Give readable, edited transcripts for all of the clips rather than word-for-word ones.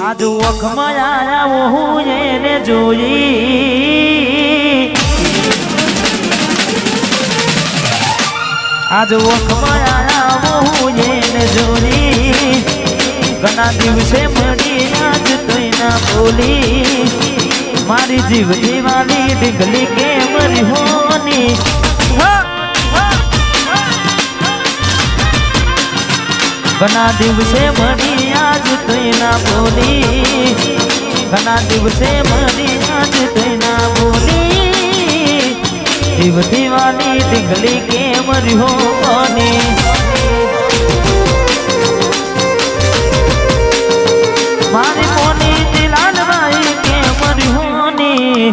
આજ વખમાં આયા હું એને જોઈ આજ વખમાં આયા હું એને જોઈ ઘણા દિવસે મળી આજ તોય ના બોલી મારી જીવ દીવાની ડીંગલી કેમ રીહોની ઘણા દિવસે મળી આજ તોય ના બોલી ઘણા દિવસે મળી આજ તોય ના બોલી જીવ દીવાની ડીંગલી કેમ રીહોની મારી મોની દિલાલભાઈ કેમ રીહોની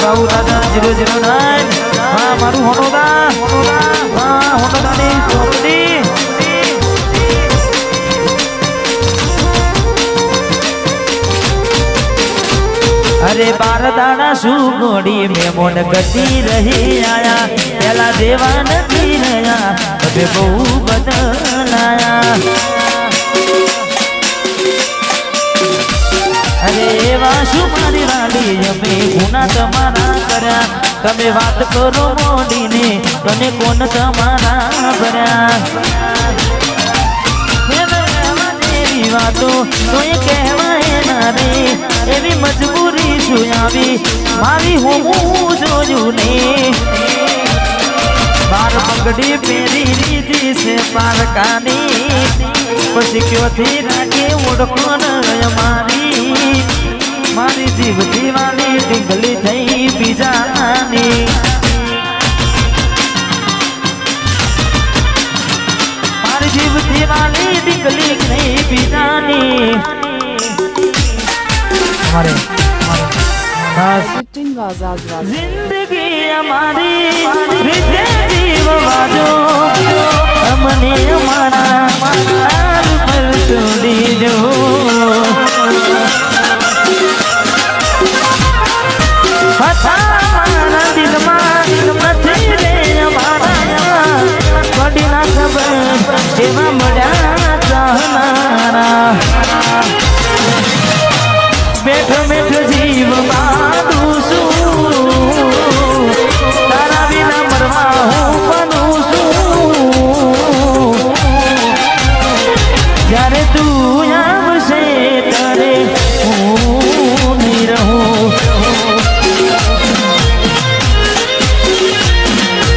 બાબુ દાદા 009 હા મારું હોનોદા હા હોનોદાની સોરડી અરે બારદાના સુગોડી મેમોન ગતી રહી આયા પેલા દેવા નથી રહ્યા હવે બહુ બદલાયા અરે એવા શું મારી રાડી અમે ગુના તમારા કર્યા તમે વાત કરો મોડીને તને કોણ તમારા ભર્યા એવી વાતો તોય કહેવાય ના રે એવી મજબૂરી શું આવી મારી હું જોયું ને બાર પગડી પહેરી લીધી છે પારકાની પછી ક્યોથી રાખે ઓળખો ન મારી મારી જીવ દીવાની ડીંગલી થઈ બીજાની મારી જીવ દીવાની ડીંગલી થઈ બીજાની हमारे जिंदगी हमारी जीव वाजो हमने हमारा पर छोड़ी जो हमारा दिल में रे हमारा बड़ी ना खबर एवं बड़ा चाहनारा बैठो बैठो जीव बांधू છું તારા વિના મરવા હું બનું છું જ્યારે તું આવશે ત્યારે હું નહીં રહું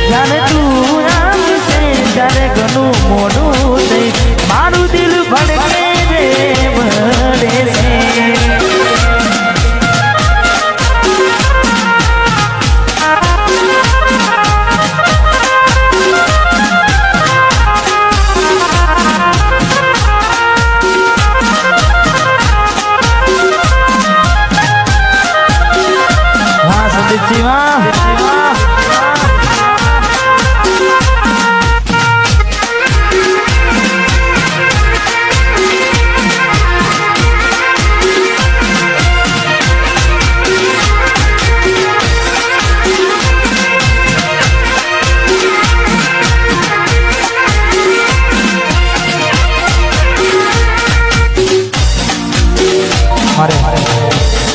જ્યારે તું આવશે ત્યારે ઘણું મોડું થઈ મારું દિલ ભડકે રે ભરે છે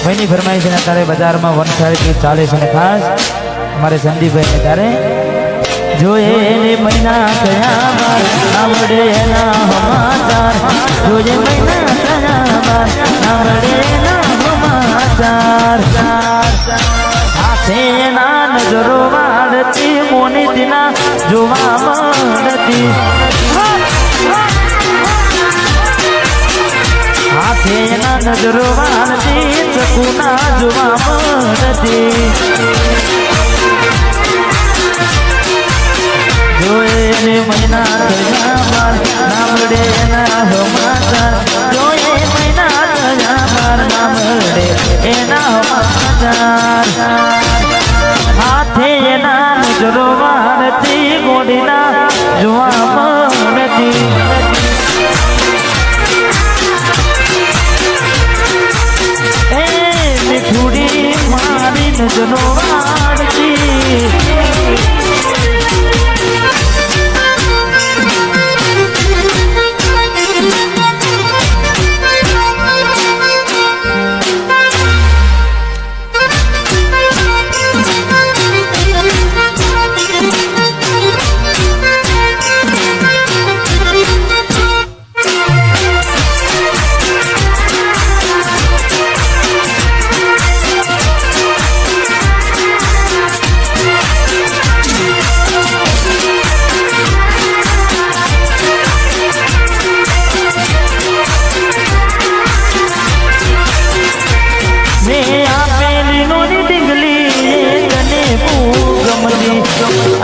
ભાઈની ફરમાઈશ છે તારે બજારમાં વનસારી ચાલે છે ખાસ અમારે સંદીપભાઈ ને તારે જોઈએ એને મહિના કયા બાર આવડે એના સમાચાર જોઈએ મહિના કયા બાર આવડે એના સમાચાર સાથે એના નજરો વાળતી મોની દિના જોવા મળતી હાથે એના નજરો વાળતી ચકુના જોવા મળતી જોઈને મહિના થયા બાર નામડે એના સમાચાર જોઈએ મહિના થયા બાર નામડે એના સમાચાર હાથે એના નજરો વાળતી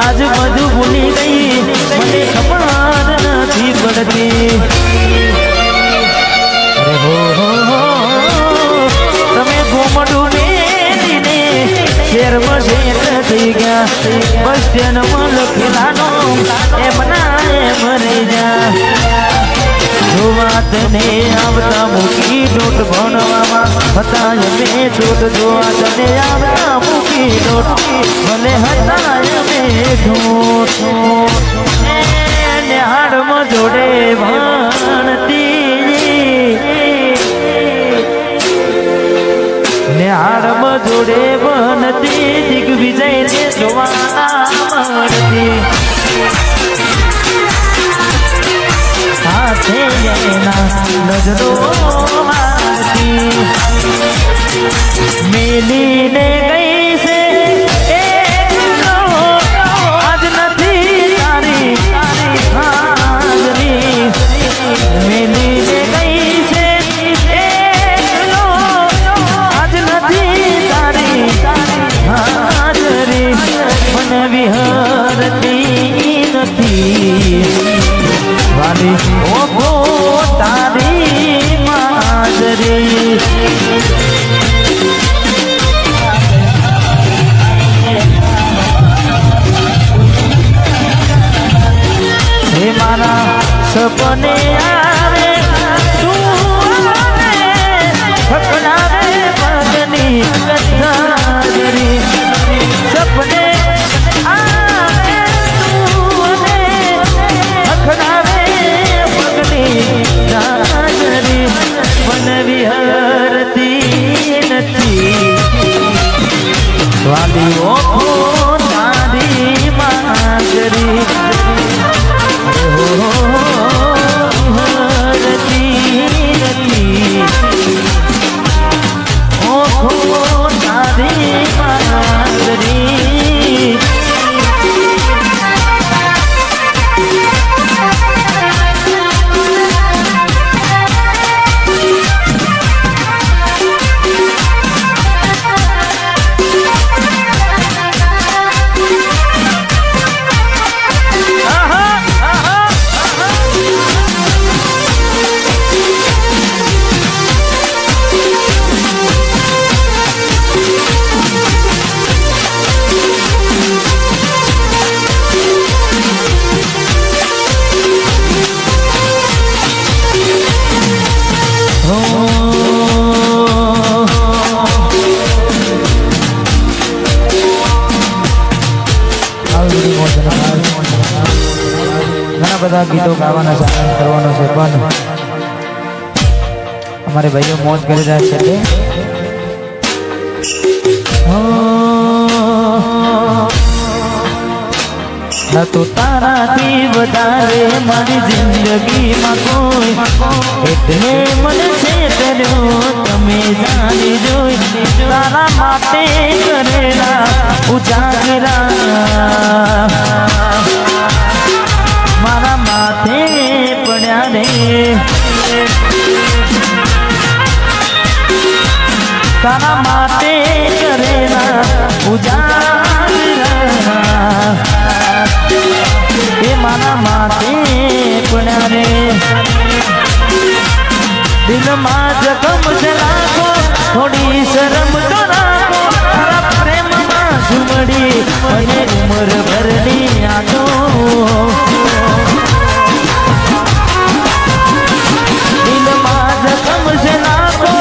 આજ બધું ભૂલી ગઈ મને ખબર નથી પડતી અરે હો તમે ઘોમડું મેલીને શેરમાં શેર થઈ ગયા બસ સ્ટેન્ડમાં લખેલાનો એમના એમ રહી જા જો વાતને આવતા મૂકી ડોટ ભણવામાં હતા અમે છોટ જો વાતને આવતા મૂકી ડોટ ભલે હતા અમે ઠોઠ નિહાળમાં જોડે ભણતી નિહાળમાં જોડે ભણતી દિગ્વિજયને જોવા મળતી સાથે એના નજરો મારતી મેલીને ગઈ છે આજ નથી તારી હાજરી મેલીને ગઈ છે આજ નથી તારી હાજરી મને વિહરતી નથી વાલી ઓહો તારી માજરી હે મારા સપને આવે તું ફકડાવે પગની હાજરી સપને આવે તું ફકડાવે હાજરી મન વિહરતી નથી વાલી ઓખો તારી માજરી વિહરતી નથી ઓખો તારી માજરી ઘણા બધા ગીતો ગાવાના છે કરવાનો છે પણ અમારે ભાઈઓ મોજ કરી રહ્યા છે ન તો તારાથી વધારે મારી જિંદગીમાં કોઈ એટલે મને છે કર્યો તમે જાણી જોઈ તારા માટે કરેલા ઉજાગરા મારા માથે પડ્યા રે તારા માટે કરેલા ઉજાગરા એ મારા માથે પડ્યા રે દિલમાં જખમ છે રાખો થોડી શરમ તો રાખો તારા પ્રેમમાં ઝુમડી અને ઉમર ભરની આંખો દિલમાં જખમ છે રાખો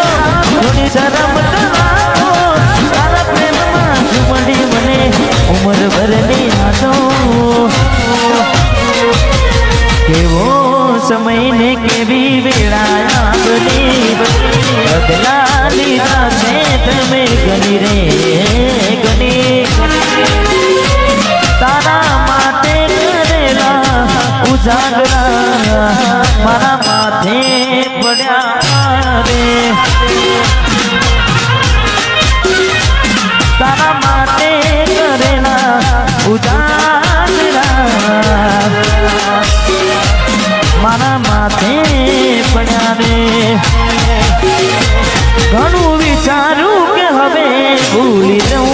થોડી શરમ તો રાખો તારા પ્રેમમાં ઝુમડી મને ઉમર ભરની આંખો કેવો સમય ને કેવી વેળા બની બદલા લીધા છે તમે ગની રે ગની તારા માટે કરેલા ઉજાગરા મારા માથે પડ્યા રે તારા માટે કરેલા ઉજાગરા મારા માથે પડ્યા રે ઘણું વિચારું કે હવે ભૂલી જઉં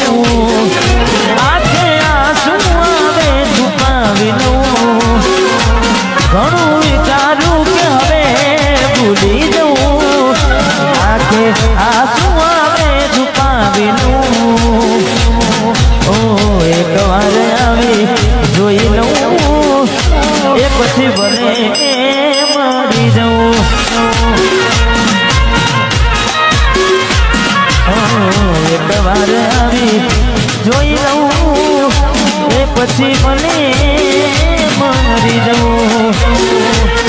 આંખે આંસુ આવે પછી મને મરી જવું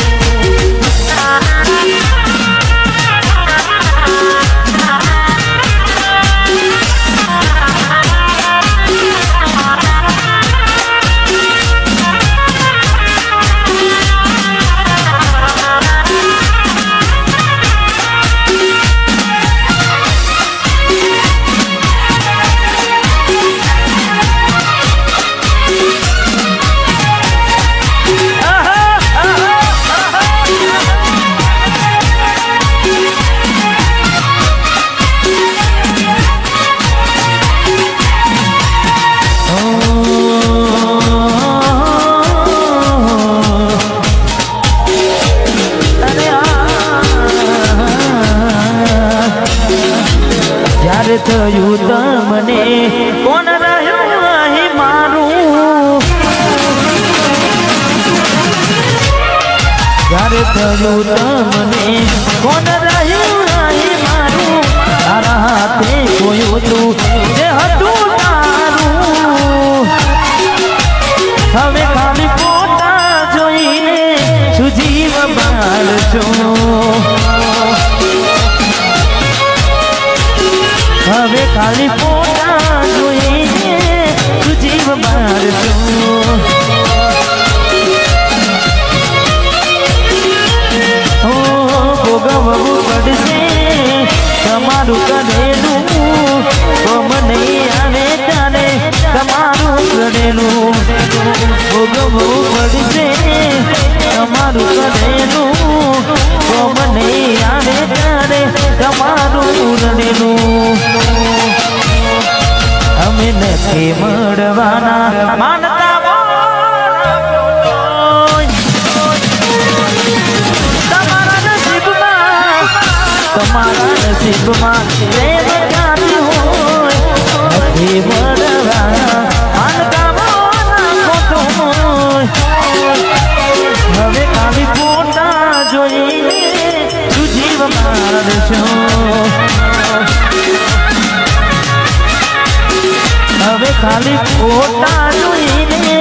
થયું તમને કોણ રહ્યું અહીં મારું જ્યારે થયું તમને કોણ રહ્યું અહીં મારું તારા હાથે કોઈ હતું જે હતું તારું હવે ખાલી ફોટા જોઈને શું જીવ બાળશો હવે ખાલી ફોટા જોઈને તું જીવ મારશો ભોગવવું પડશે તમારું કરેલું કોમ નહીં આવે ત્યારે તમારું કરેલું ભોગવવું પડશે તમારું કરેલું કોમ નહીં આવે ત્યારે તમારું રડેલું અમે નથી મળવાના માનતા તમારા નસીબમાં પ્રેમ ક્યાંથી હોય નથી મળવાના માનતા ખોટો હોય હવે ખાલી ફોટા જોઈને તું જીવ મારશો હવે ખાલી ફોટા જોઈને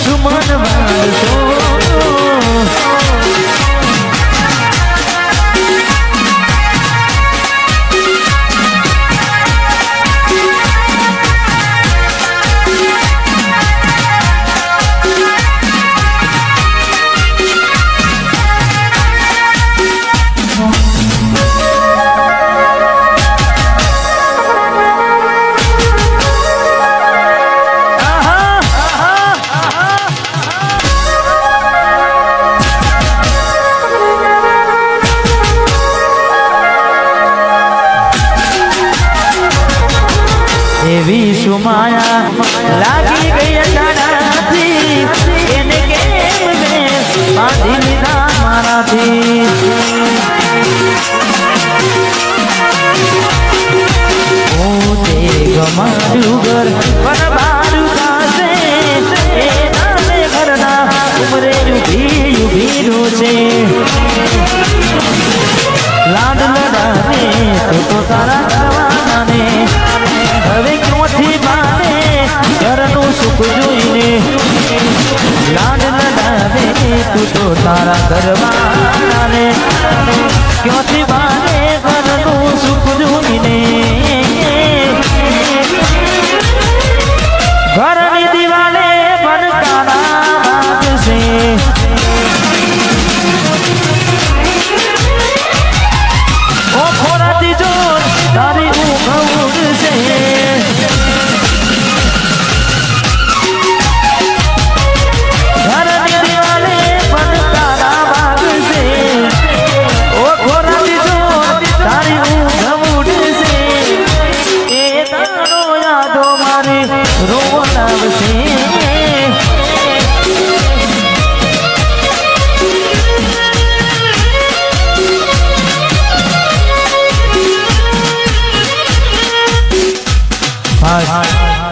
શું મન મારશો એવી સુમાયા લાગી ગઈ અટાણાથી એને કેમ મેં બાંધી લીધા મારાથી હું તે ગમાડ્યું ઘર પણ બારું થશે એ નામે ઘરના ઉમરે ઉભી છે લાડ લડાને તો તારા કરવાના ને હવે ક્યોથી બાને ઘરનું સુખ જોઈને લાડ લડાવે તું તો તારા ઘરવાળાને ક્યોથી બાને ઘરનું સુખ જોઈને ઘરની દિવાલે બનકારા વાગશે ઓ ખોરાતી જો તારી ઊંઘ ઉડશે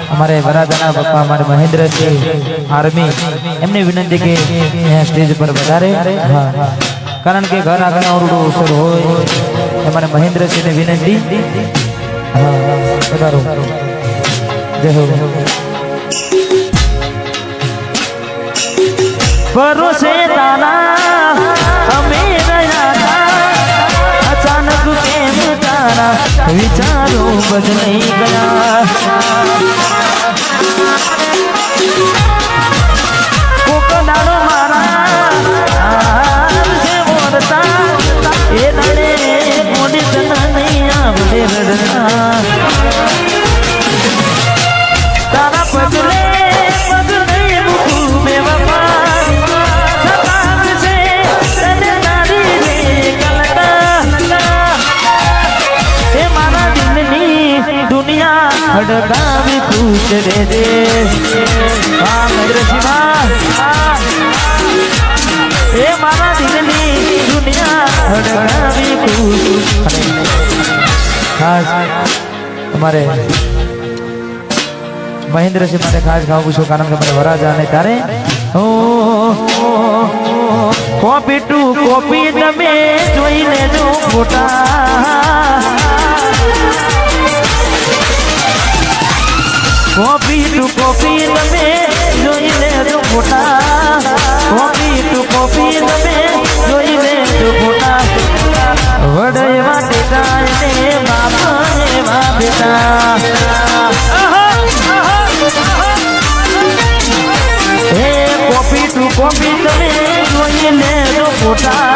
हमारे वरादाना पप्पा हमारे महेंद्र जी आर्मी एमने विनंती के यहाँ स्टेज पर पधारे कारण के घर आगे औरडो अवसर हो हमारे महेंद्र जी ने विनंती पधारो जय हो ભરોસે તારા અમે રહ્યા અચાનક કેમ તારા વિચારો બદલાઈ ગયા કોકડાનો મારા છે મોરતા એ નડે મોડી તના નહીં આવડે રડના તારા પગલે પગલે મૂકું બે બાપા સતાવ છે તને તારી રે કલકા એ મારા દિલની દુનિયા હડકાવી ખુશ રે દે હા મદ્રસીમાં એ મારા દિલની દુનિયા હડકાવી ખુશ ખાસ અમારે મહેન્દ્રસિંહ માટે ખાસ ગાવું છું કારણ કે મને વરાજા અને તારે કોપી ટુ કોપી તમે જોઈ લેજો ફોટા કોપી ટુ કોપી તમે જોઈ લેજો ફોટા કોપી ટુ કોપી તમે જોઈ લેજો ફોટા વડેવા ટેટા ને બાપા એવા બેટા કોપી ટુ કોપી તમે જોઈ લેજો ફોટા